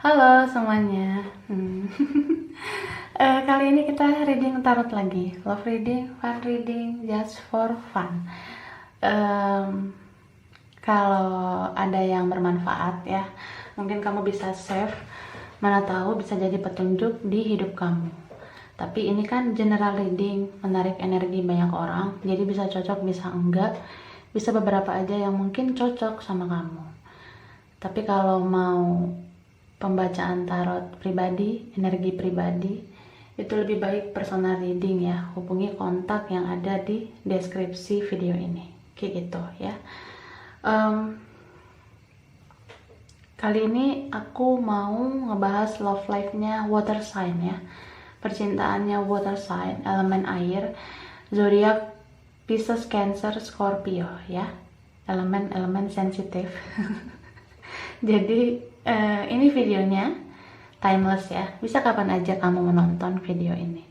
Halo semuanya. Kali ini kita reading tarot lagi. Love reading, fun reading, just for fun. Kalau ada yang bermanfaat ya, mungkin kamu bisa save. Mana tahu bisa jadi petunjuk di hidup kamu. Tapi ini kan general reading, menarik energi banyak orang. Jadi bisa cocok, bisa enggak. Bisa beberapa aja yang mungkin cocok sama kamu. Tapi kalau mau pembacaan tarot pribadi, energi pribadi, itu lebih baik personal reading ya. Hubungi kontak yang ada di deskripsi video ini. Kayak gitu ya. Kali ini aku mau ngebahas love life-nya water sign ya. Percintaannya water sign, elemen air, zodiak Pisces, Cancer, Scorpio ya. Elemen-elemen sensitif. Jadi ini videonya timeless ya, bisa kapan aja kamu menonton video ini.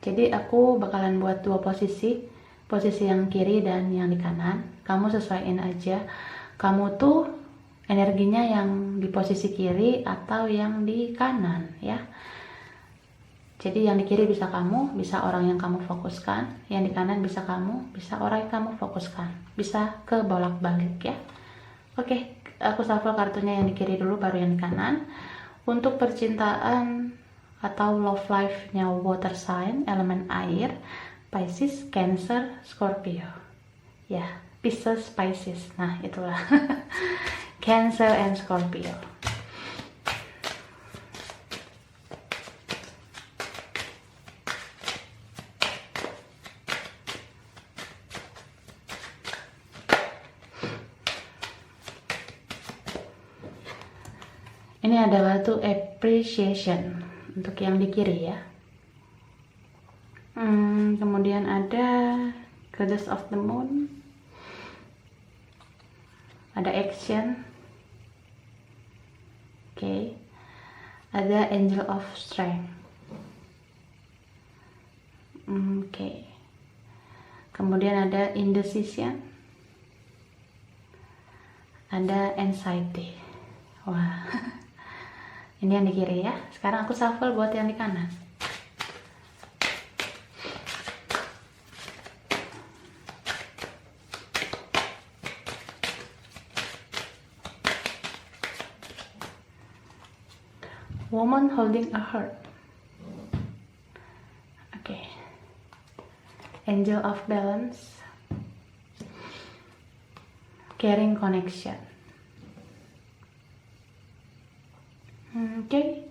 Jadi aku bakalan buat dua posisi yang kiri dan yang di kanan. Kamu sesuaiin aja, kamu tuh energinya yang di posisi kiri atau yang di kanan ya. Jadi yang di kiri bisa kamu, bisa orang yang kamu fokuskan. Yang di kanan bisa kamu, bisa orang yang kamu fokuskan. Bisa ke bolak-balik ya. Oke, aku shuffle kartunya yang di kiri dulu, baru yang di kanan. Untuk percintaan atau love life-nya water sign, elemen air, Pisces, Cancer, Scorpio. Ya, Pisces, Pisces. Nah, itulah. Cancer and Scorpio. Ini adalah tuh appreciation untuk yang di kiri ya. Kemudian ada goddess of the moon, ada action, oke. Ada angel of strength, oke. Kemudian ada indecision, ada anxiety. Wah. Ini yang di kiri ya. Sekarang aku shuffle buat yang di kanan. Woman holding a heart. Oke. Angel of balance. Caring connection. Oke.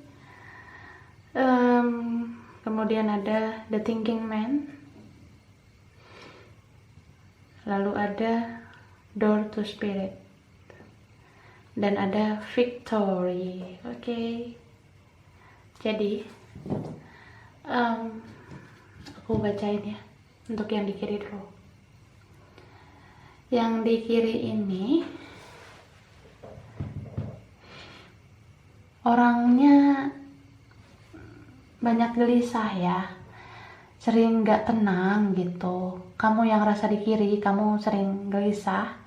Kemudian ada the thinking man. Lalu ada door to spirit. Dan ada victory. Oke. Jadi aku bacain ya untuk yang di kiri dulu. Yang di kiri ini orangnya banyak gelisah ya, sering gak tenang gitu. Kamu yang rasa di kiri, kamu sering gelisah,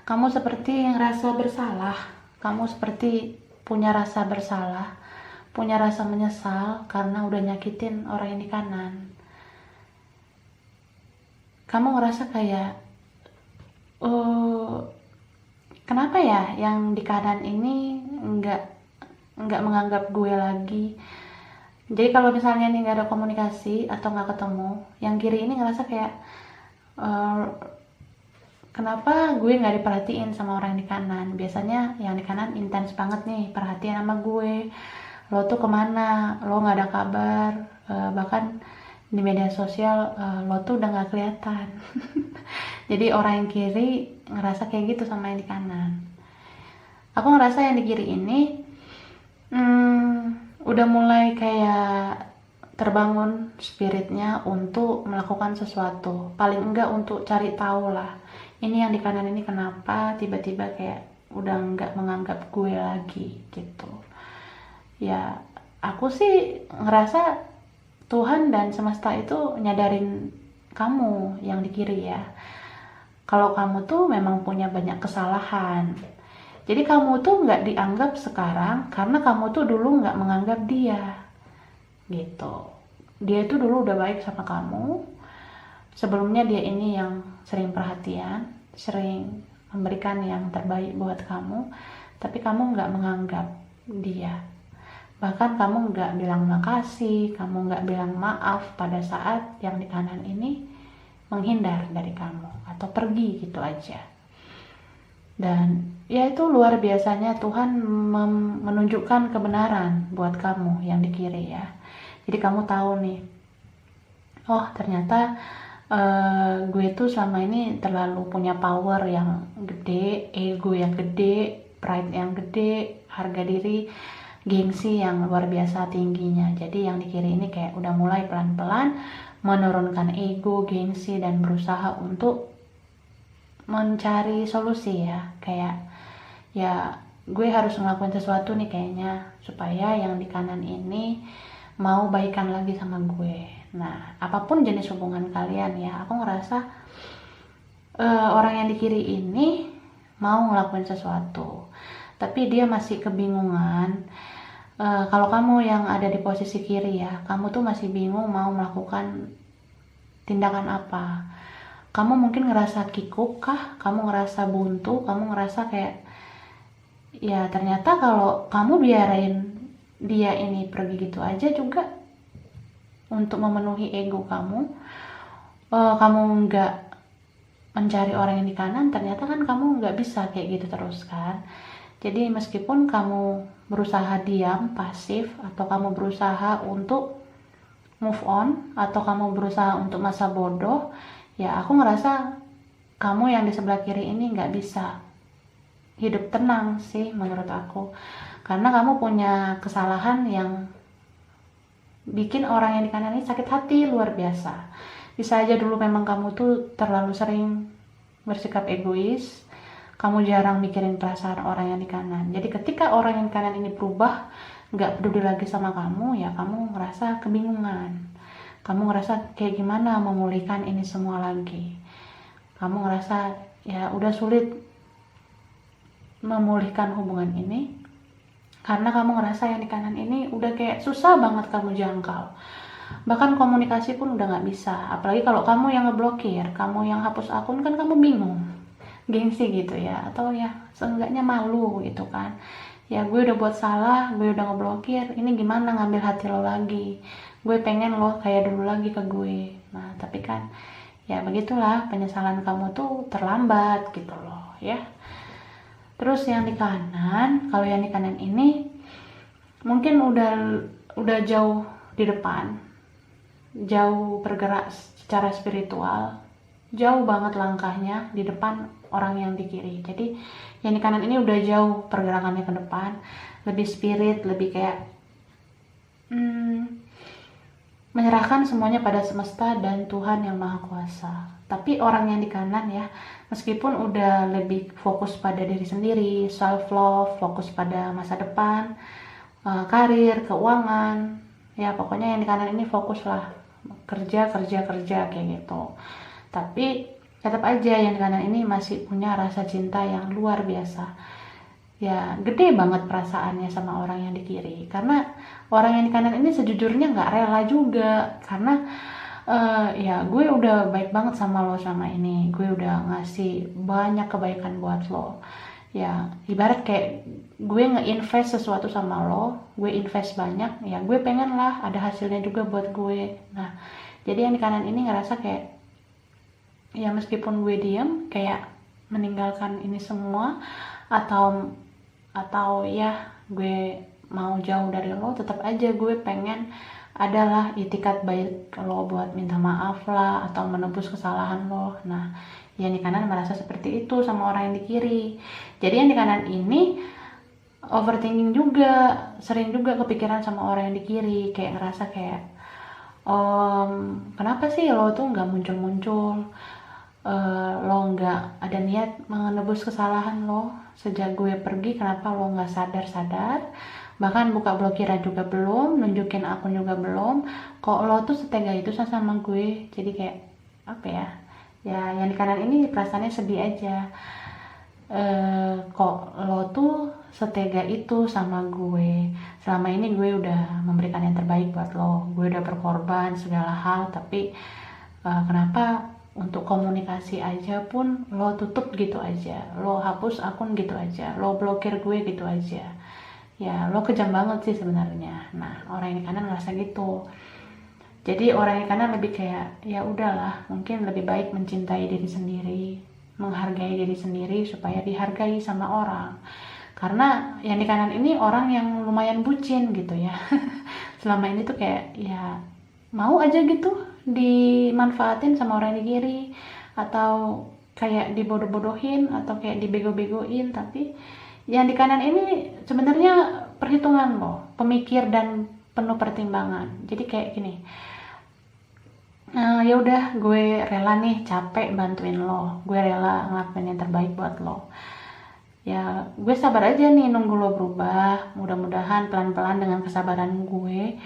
kamu seperti yang rasa bersalah, kamu seperti punya rasa bersalah, punya rasa menyesal karena udah nyakitin orang yang di kanan. Kamu ngerasa kayak kenapa ya yang di kanan ini nggak menganggap gue lagi. Jadi kalau misalnya nih nggak ada komunikasi atau nggak ketemu, yang kiri ini ngerasa kayak kenapa gue nggak diperhatiin sama orang yang di kanan. Biasanya yang di kanan intens banget nih perhatian sama gue, lo tuh kemana, lo nggak ada kabar, bahkan di media sosial lo tuh udah nggak kelihatan. Jadi orang yang kiri ngerasa kayak gitu sama yang di kanan. Aku ngerasa yang di kiri ini udah mulai kayak terbangun spiritnya untuk melakukan sesuatu, paling enggak untuk cari tahu lah, ini yang di kanan ini kenapa tiba-tiba kayak udah enggak menganggap gue lagi gitu ya. Aku sih ngerasa Tuhan dan semesta itu nyadarin kamu yang di kiri ya, kalau kamu tuh memang punya banyak kesalahan. Jadi kamu tuh nggak dianggap sekarang karena kamu tuh dulu nggak menganggap dia gitu. Dia itu dulu udah baik sama kamu. Sebelumnya dia ini yang sering perhatian, sering memberikan yang terbaik buat kamu, tapi kamu nggak menganggap dia. Bahkan kamu nggak bilang makasih, kamu nggak bilang maaf pada saat yang di kanan ini menghindar dari kamu atau pergi gitu aja. Dan ya itu luar biasanya Tuhan menunjukkan kebenaran buat kamu yang di kiri ya. Jadi kamu tahu nih, oh ternyata gue tuh selama ini terlalu punya power yang gede, ego yang gede, pride yang gede, harga diri, gengsi yang luar biasa tingginya. Jadi yang di kiri ini kayak udah mulai pelan-pelan menurunkan ego, gengsi, dan berusaha untuk mencari solusi ya. Kayak ya gue harus ngelakuin sesuatu nih kayaknya supaya yang di kanan ini mau baikan lagi sama gue. Nah, apapun jenis hubungan kalian ya, aku ngerasa orang yang di kiri ini mau ngelakuin sesuatu, tapi dia masih kebingungan. Kalau kamu yang ada di posisi kiri ya, kamu tuh masih bingung mau melakukan tindakan apa. Kamu mungkin ngerasa kikuk kah? Kamu ngerasa buntu? Kamu ngerasa kayak, ya ternyata kalau kamu biarin dia ini pergi gitu aja juga untuk memenuhi ego kamu, kamu nggak mencari orang yang di kanan, ternyata kan kamu nggak bisa kayak gitu terus kan. Jadi meskipun kamu berusaha diam, pasif, atau kamu berusaha untuk move on, atau kamu berusaha untuk masa bodoh, ya aku ngerasa kamu yang di sebelah kiri ini nggak bisa hidup tenang sih menurut aku. Karena kamu punya kesalahan yang bikin orang yang di kanan ini sakit hati luar biasa. Bisa aja dulu memang kamu tuh terlalu sering bersikap egois, kamu jarang mikirin perasaan orang yang di kanan. Jadi ketika orang yang di kanan ini berubah, gak peduli lagi sama kamu, ya kamu ngerasa kebingungan. Kamu ngerasa kayak gimana memulihkan ini semua lagi. Kamu ngerasa ya udah sulit memulihkan hubungan ini karena kamu ngerasa yang di kanan ini udah kayak susah banget kamu jangkau. Bahkan komunikasi pun udah gak bisa. Apalagi kalau kamu yang ngeblokir, kamu yang hapus akun, kan kamu bingung, gengsi gitu ya, atau ya seenggaknya malu gitu kan. Ya gue udah buat salah, gue udah ngeblokir, ini gimana ngambil hati lo lagi. Gue pengen lo kayak dulu lagi ke gue. Nah tapi kan ya begitulah, penyesalan kamu tuh terlambat gitu loh ya. Terus yang di kanan, kalau yang di kanan ini mungkin udah jauh di depan, jauh bergerak secara spiritual, jauh banget langkahnya di depan orang yang di kiri. Jadi yang di kanan ini udah jauh pergerakannya ke depan, lebih spirit, lebih kayak menyerahkan semuanya pada semesta dan Tuhan yang Maha Kuasa. Tapi orang yang di kanan ya, meskipun udah lebih fokus pada diri sendiri, self love, fokus pada masa depan, karir, keuangan, ya pokoknya yang di kanan ini fokus lah, kerja kayak gitu. Tapi tetap aja yang di kanan ini masih punya rasa cinta yang luar biasa. Ya gede banget perasaannya sama orang yang di kiri, karena orang yang di kanan ini sejujurnya nggak rela juga. Karena ya gue udah baik banget sama lo sama ini, gue udah ngasih banyak kebaikan buat lo. Ya ibarat kayak gue nge-invest sesuatu sama lo, gue invest banyak, ya gue pengen lah ada hasilnya juga buat gue. Nah jadi yang di kanan ini ngerasa kayak ya meskipun gue diem kayak meninggalkan ini semua, atau ya gue mau jauh dari lo, tetap aja gue pengen adalah itikat baik lo buat minta maaf lah atau menebus kesalahan lo. Nah yang di kanan merasa seperti itu sama orang yang di kiri. Jadi yang di kanan ini overthinking juga, sering juga kepikiran sama orang yang di kiri, kayak ngerasa kayak kenapa sih lo tuh nggak muncul-muncul, lo nggak ada niat menebus kesalahan lo sejak gue pergi, kenapa lo nggak sadar, bahkan buka blokiran juga belum, nunjukin akun juga belum, kok lo tuh setega itu sama gue. Jadi kayak apa ya, ya yang di kanan ini perasaannya sedih aja. kok lo tuh setega itu sama gue. Selama ini gue udah memberikan yang terbaik buat lo, gue udah berkorban segala hal, tapi kenapa untuk komunikasi aja pun lo tutup gitu aja, lo hapus akun gitu aja, lo blokir gue gitu aja. Ya lo kejam banget sih sebenarnya. Nah, orang yang di kanan ngerasa gitu. Jadi orang yang di kanan lebih kayak, ya udahlah, mungkin lebih baik mencintai diri sendiri, menghargai diri sendiri supaya dihargai sama orang. Karena yang di kanan ini orang yang lumayan bucin gitu ya. Selama ini tuh kayak ya mau aja gitu dimanfaatin sama orang di kiri, atau kayak dibodoh-bodohin, atau kayak dibego-begoin. Tapi yang di kanan ini sebenarnya perhitungan loh, pemikir dan penuh pertimbangan. Jadi kayak gini, ya udah, gue rela nih capek bantuin lo, gue rela ngelakuin yang terbaik buat lo. Ya gue sabar aja nih nunggu lo berubah. Mudah-mudahan pelan-pelan dengan kesabaran gue,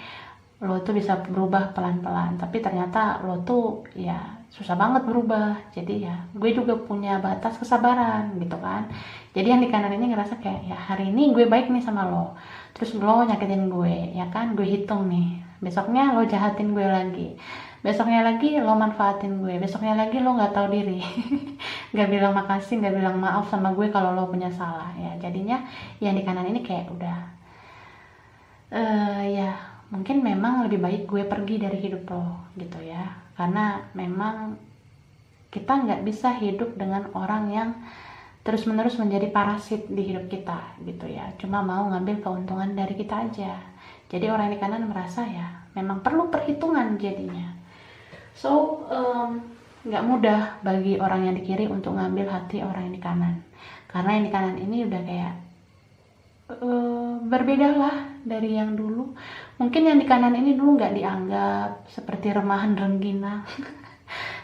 lo tuh bisa berubah pelan-pelan. Tapi ternyata lo tuh ya susah banget berubah. Jadi ya gue juga punya batas kesabaran gitu kan. Jadi yang di kanan ini ngerasa kayak, ya hari ini gue baik nih sama lo, terus lo nyakitin gue, ya kan, gue hitung nih, besoknya lo jahatin gue lagi, besoknya lagi lo manfaatin gue, besoknya lagi lo nggak tahu diri. Nggak bilang makasih, nggak bilang maaf sama gue kalau lo punya salah. Ya jadinya yang di kanan ini kayak udah ya mungkin memang lebih baik gue pergi dari hidup lo gitu ya, karena memang kita nggak bisa hidup dengan orang yang terus-menerus menjadi parasit di hidup kita gitu ya, cuma mau ngambil keuntungan dari kita aja. Jadi orang di kanan merasa ya memang perlu perhitungan jadinya. So nggak mudah bagi orang yang di kiri untuk ngambil hati orang yang di kanan, karena yang di kanan ini udah kayak berbeda lah dari yang dulu. Mungkin yang di kanan ini dulu nggak dianggap seperti remahan rengginang,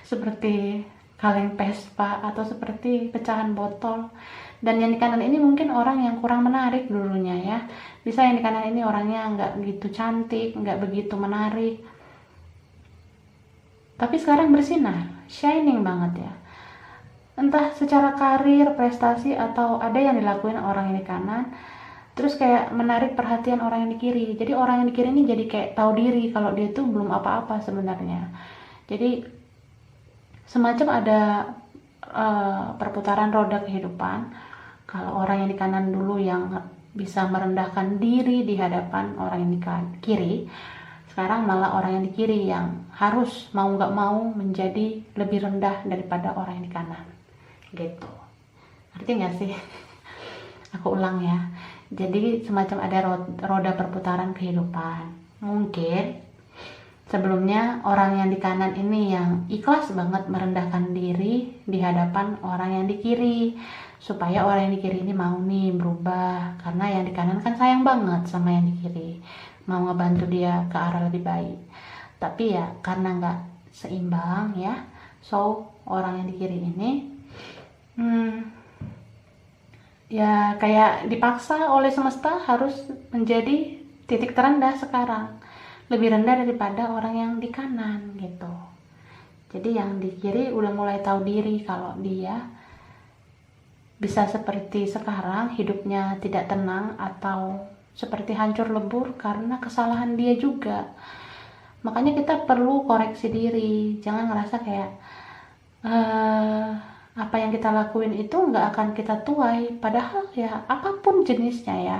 seperti kaleng Vespa, atau seperti pecahan botol. Dan yang di kanan ini mungkin orang yang kurang menarik dulunya ya. Bisa yang di kanan ini orangnya nggak begitu cantik, nggak begitu menarik, tapi sekarang bersinar, shining banget ya. Entah secara karir, prestasi, atau ada yang dilakuin orang yang di kanan, terus kayak menarik perhatian orang yang di kiri. Jadi orang yang di kiri ini jadi kayak tahu diri kalau dia tuh belum apa-apa sebenarnya. Jadi semacam ada perputaran roda kehidupan. Kalau orang yang di kanan dulu yang bisa merendahkan diri di hadapan orang yang di kiri, sekarang malah orang yang di kiri yang harus mau nggak mau menjadi lebih rendah daripada orang yang di kanan gitu. Ngerti nggak sih? Aku ulang ya. Jadi semacam ada roda perputaran kehidupan. Mungkin sebelumnya orang yang di kanan ini yang ikhlas banget merendahkan diri di hadapan orang yang di kiri, supaya orang yang di kiri ini mau nih berubah, karena yang di kanan kan sayang banget sama yang di kiri, mau ngebantu dia ke arah lebih baik. Tapi ya karena nggak seimbang ya, so orang yang di kiri ini ya kayak dipaksa oleh semesta harus menjadi titik terendah sekarang, lebih rendah daripada orang yang di kanan gitu. Jadi yang di kiri udah mulai tahu diri kalau dia bisa seperti sekarang, hidupnya tidak tenang atau seperti hancur lebur karena kesalahan dia juga. Makanya kita perlu koreksi diri, jangan ngerasa kayak apa yang kita lakuin itu nggak akan kita tuai. Padahal ya apapun jenisnya ya,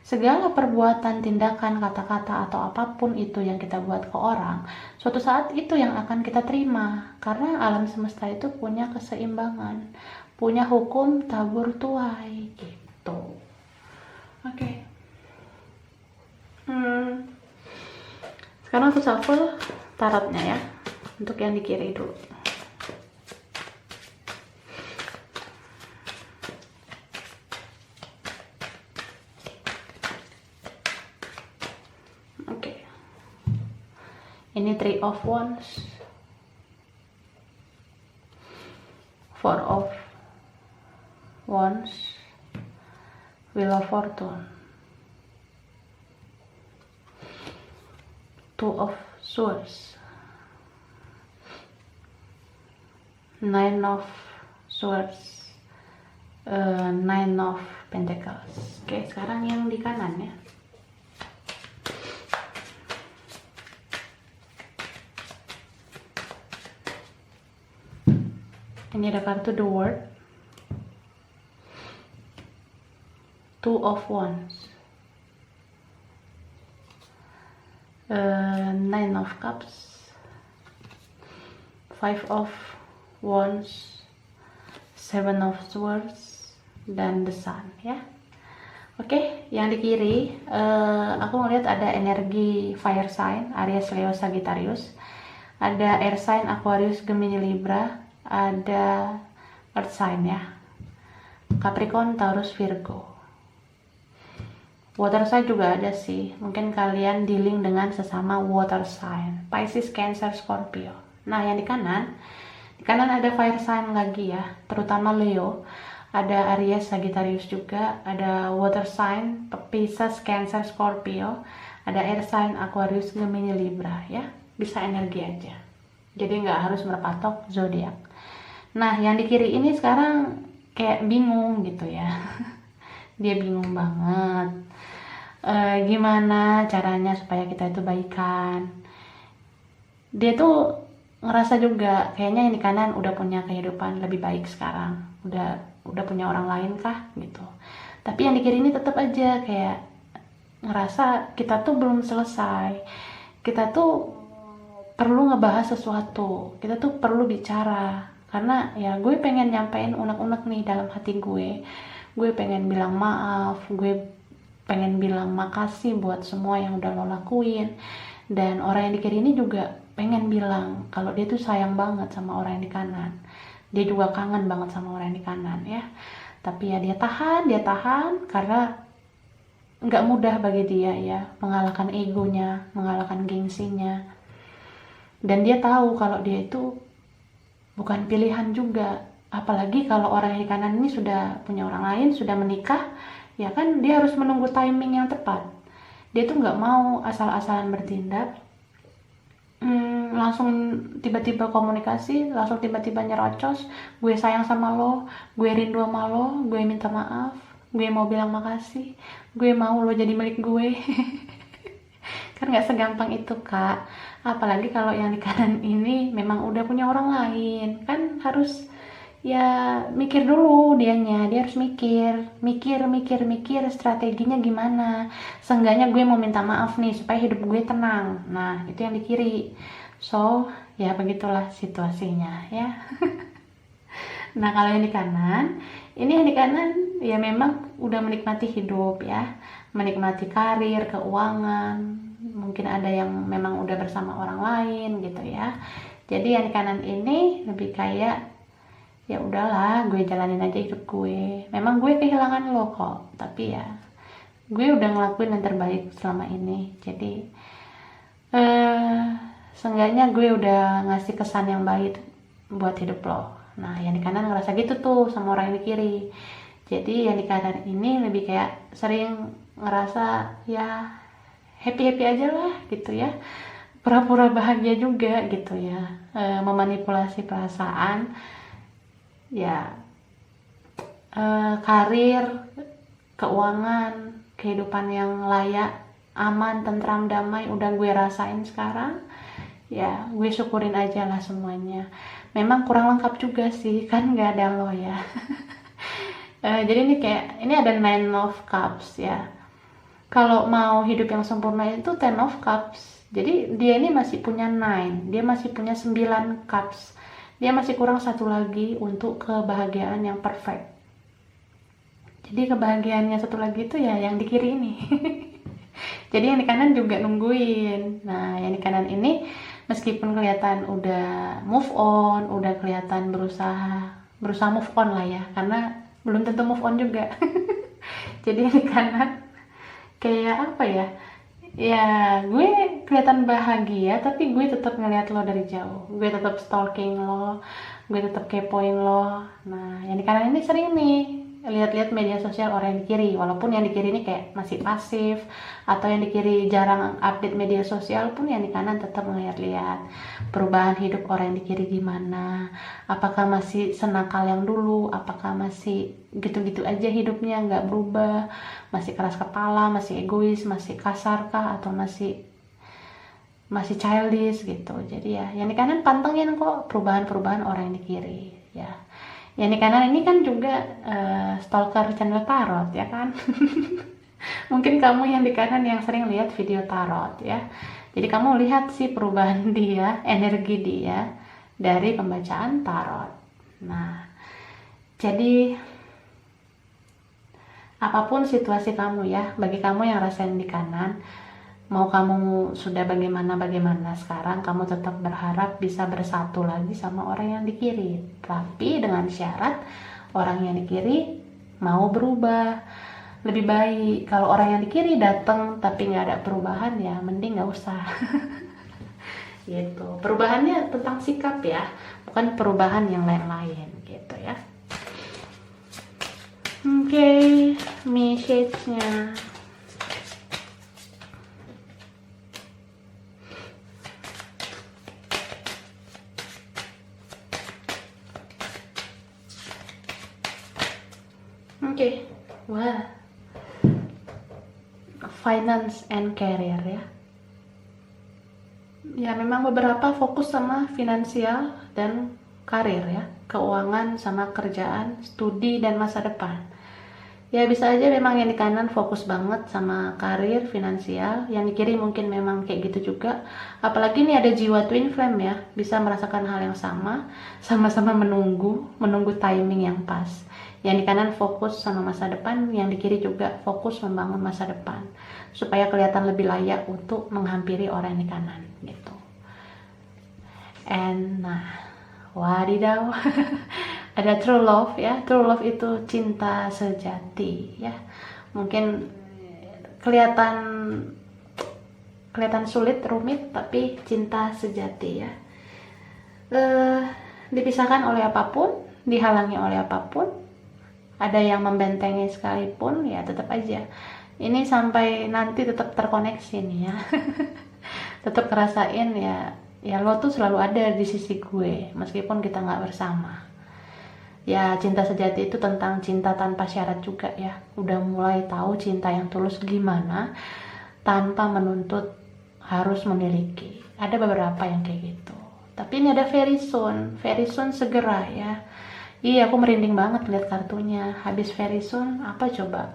segala perbuatan, tindakan, kata-kata, atau apapun itu yang kita buat ke orang, suatu saat itu yang akan kita terima. Karena alam semesta itu punya keseimbangan, punya hukum tabur tuai gitu. Oke. Sekarang aku shuffle tarotnya ya, untuk yang di kiri dulu. Ini 3 of Wands, 4 of Wands, Wheel of Fortune, 2 of Swords, 9 of Swords, Nine of Pentacles. Oke, sekarang yang di kanan ya. Ini ada kartu The World, Two of Wands, Nine of Cups, Five of Wands, Seven of Swords, dan The Sun ya. Oke, yang di kiri aku ngeliat ada energi fire sign, Aries, Leo, Sagittarius. Ada air sign, Aquarius, Gemini, Libra. Ada earth sign ya, Capricorn, Taurus, Virgo. Water sign juga ada sih, mungkin kalian dealing dengan sesama water sign, Pisces, Cancer, Scorpio. Nah yang di kanan ada fire sign lagi ya, terutama Leo. Ada Aries, Sagittarius juga, ada water sign, Pisces, Cancer, Scorpio. Ada air sign, Aquarius, Gemini, Libra ya, bisa energi aja, jadi nggak harus berpatok zodiak. Nah yang di kiri ini sekarang kayak bingung gitu ya. Dia bingung banget gimana caranya supaya kita itu baikan. Dia tuh ngerasa juga kayaknya yang di kanan udah punya kehidupan lebih baik sekarang, udah punya orang lain kah gitu. Tapi yang di kiri ini tetap aja kayak ngerasa kita tuh belum selesai, kita tuh perlu ngebahas sesuatu, kita tuh perlu bicara. Karena ya gue pengen nyampein unek-unek nih dalam hati gue pengen bilang maaf, gue pengen bilang makasih buat semua yang udah lo lakuin. Dan orang yang di kiri ini juga pengen bilang kalau dia tuh sayang banget sama orang yang di kanan, dia juga kangen banget sama orang yang di kanan ya. Tapi ya dia tahan karena nggak mudah bagi dia ya mengalahkan egonya, mengalahkan gengsinya. Dan dia tahu kalau dia itu bukan pilihan juga, apalagi kalau orang yang di kanan ini sudah punya orang lain, sudah menikah, ya kan dia harus menunggu timing yang tepat. Dia tuh nggak mau asal-asalan bertindak, langsung tiba-tiba komunikasi, langsung tiba-tiba nyerocos, gue sayang sama lo, gue rindu sama lo, gue minta maaf, gue mau bilang makasih, gue mau lo jadi milik gue. Kan nggak segampang itu kak. Apalagi kalau yang di kanan ini memang udah punya orang lain, kan harus ya mikir dulu dia harus mikir strateginya gimana. Seenggaknya gue mau minta maaf nih supaya hidup gue tenang. Nah itu yang di kiri. So ya begitulah situasinya ya. Nah kalau yang di kanan, ya memang udah menikmati hidup ya, menikmati karir, keuangan. Mungkin ada yang memang udah bersama orang lain gitu ya. Jadi yang di kanan ini lebih kayak ya udahlah, gue jalanin aja hidup gue. Memang gue kehilangan lo kok, tapi ya gue udah ngelakuin yang terbaik selama ini. Jadi seenggaknya gue udah ngasih kesan yang baik buat hidup lo. Nah yang di kanan ngerasa gitu tuh sama orang yang di kiri. Jadi yang di kanan ini lebih kayak sering ngerasa ya happy aja lah gitu ya, pura-pura bahagia juga gitu ya, memanipulasi perasaan ya, karir, keuangan, kehidupan yang layak, aman, tentram, damai udah gue rasain sekarang ya, gue syukurin aja lah semuanya. Memang kurang lengkap juga sih kan, nggak ada lo ya. Jadi ini ada Nine of Cups ya. Kalau mau hidup yang sempurna itu Ten of Cups. Jadi dia ini masih punya 9, dia masih punya 9 cups. Dia masih kurang satu lagi untuk kebahagiaan yang perfect. Jadi kebahagiaannya satu lagi itu ya yang di kiri ini. Jadi yang di kanan juga nungguin. Nah yang di kanan ini meskipun kelihatan udah move on, udah kelihatan berusaha move on lah ya, karena belum tentu move on juga. Jadi yang di kanan kayak apa ya, ya gue kelihatan bahagia tapi gue tetap ngeliat lo dari jauh, gue tetap stalking lo, gue tetap kepoin lo. Nah yang di kanan ini sering nih lihat-lihat media sosial orang yang di kiri, walaupun yang di kiri ini kayak masih pasif, atau yang di kiri jarang update media sosial, pun yang di kanan tetap ngeliat-lihat perubahan hidup orang yang di kiri gimana, apakah masih senakal yang dulu, apakah masih gitu-gitu aja hidupnya nggak berubah, masih keras kepala, masih egois, masih kasar kah, atau masih childish gitu. Jadi ya yang di kanan pantengin kok perubahan-perubahan orang yang di kiri ya. Yang di kanan ini kan juga stalker channel tarot ya kan. Mungkin kamu yang di kanan yang sering lihat video tarot ya. Jadi kamu lihat sih perubahan dia, energi dia dari pembacaan tarot. Nah, jadi apapun situasi kamu ya, bagi kamu yang rasain di kanan, mau kamu sudah bagaimana sekarang, kamu tetap berharap bisa bersatu lagi sama orang yang di kiri, tapi dengan syarat orang yang di kiri mau berubah. Lebih baik kalau orang yang di kiri datang tapi nggak ada perubahan, ya mending nggak usah. Gitu. Perubahannya tentang sikap ya, bukan perubahan yang lain-lain gitu ya. Oke, message-nya. Oke, wah, finance and career ya. Ya memang beberapa fokus sama finansial dan karir ya, keuangan sama kerjaan, studi dan masa depan. Ya bisa aja memang yang di kanan fokus banget sama karir, finansial, yang di kiri mungkin memang kayak gitu juga. Apalagi nih ada jiwa twin flame ya, bisa merasakan hal yang sama, sama-sama menunggu timing yang pas. Yang di kanan fokus sama masa depan, yang di kiri juga fokus membangun masa depan supaya kelihatan lebih layak untuk menghampiri orang yang di kanan gitu. And nah, wadidaw. Ada true love ya. True love itu cinta sejati ya. Mungkin kelihatan sulit, rumit, tapi cinta sejati ya. Dipisahkan oleh apapun, dihalangi oleh apapun, ada yang membentengi sekalipun, ya tetap aja ini sampai nanti tetap terkoneksi nih ya. Tetap ngerasain ya lo tuh selalu ada di sisi gue meskipun kita nggak bersama. Ya cinta sejati itu tentang cinta tanpa syarat juga ya. Udah mulai tahu cinta yang tulus gimana, tanpa menuntut harus memiliki. Ada beberapa yang kayak gitu, tapi ini ada very soon segera ya. Iya, aku merinding banget lihat kartunya. Habis very soon, apa coba?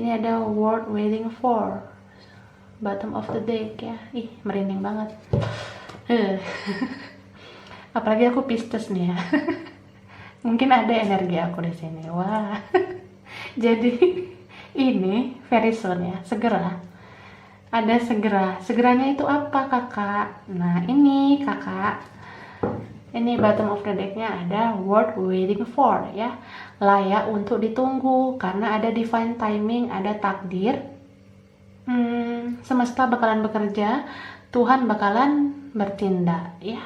Ini ada word waiting for, bottom of the deck ya. Ih, merinding banget. Apalagi aku Pisces nih ya. Mungkin ada energi aku di sini. Wah. Jadi ini very soon ya, segera. Ada segera. Segeranya itu apa, Kakak? Nah, ini Kakak. Ini bottom of the deck-nya ada word waiting for ya, layak untuk ditunggu karena ada divine timing, ada takdir. Semesta bakalan bekerja, Tuhan bakalan bertindak ya.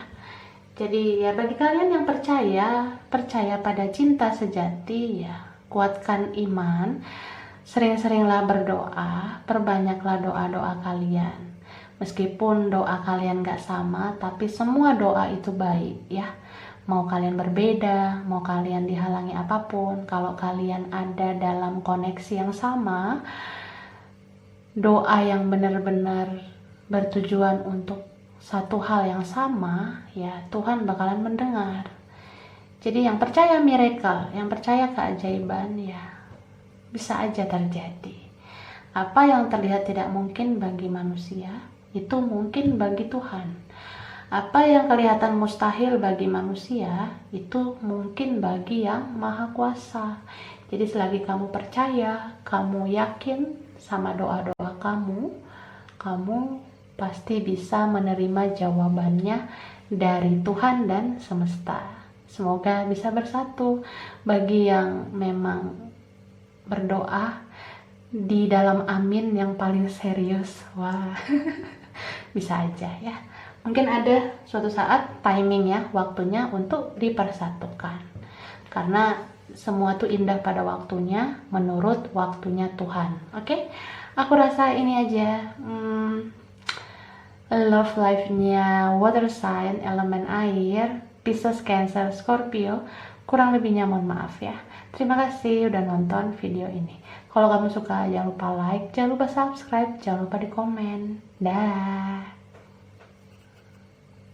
Jadi ya bagi kalian yang percaya pada cinta sejati ya, kuatkan iman, sering-seringlah berdoa, perbanyaklah doa-doa kalian. Meskipun doa kalian gak sama, tapi semua doa itu baik ya. Mau kalian berbeda, mau kalian dihalangi apapun, kalau kalian ada dalam koneksi yang sama, doa yang benar-benar bertujuan untuk satu hal yang sama, ya Tuhan bakalan mendengar. Jadi yang percaya miracle, yang percaya keajaiban, ya bisa aja terjadi. Apa yang terlihat tidak mungkin bagi manusia, itu mungkin bagi Tuhan. Apa yang kelihatan mustahil bagi manusia, itu mungkin bagi yang maha kuasa. Jadi selagi kamu percaya, kamu yakin sama doa-doa kamu pasti bisa menerima jawabannya dari Tuhan dan semesta. Semoga bisa bersatu. Bagi yang memang berdoa di dalam amin yang paling serius, wah bisa aja ya. Mungkin ada suatu saat timing ya, waktunya untuk dipersatukan. Karena semua tuh indah pada waktunya, menurut waktunya Tuhan. Oke? Aku rasa ini aja love life-nya water sign, elemen air, Pisces, Cancer, Scorpio. Kurang lebihnya mohon maaf ya. Terima kasih udah nonton video ini. Kalau kamu suka jangan lupa like, jangan lupa subscribe, jangan lupa di komen. Dah.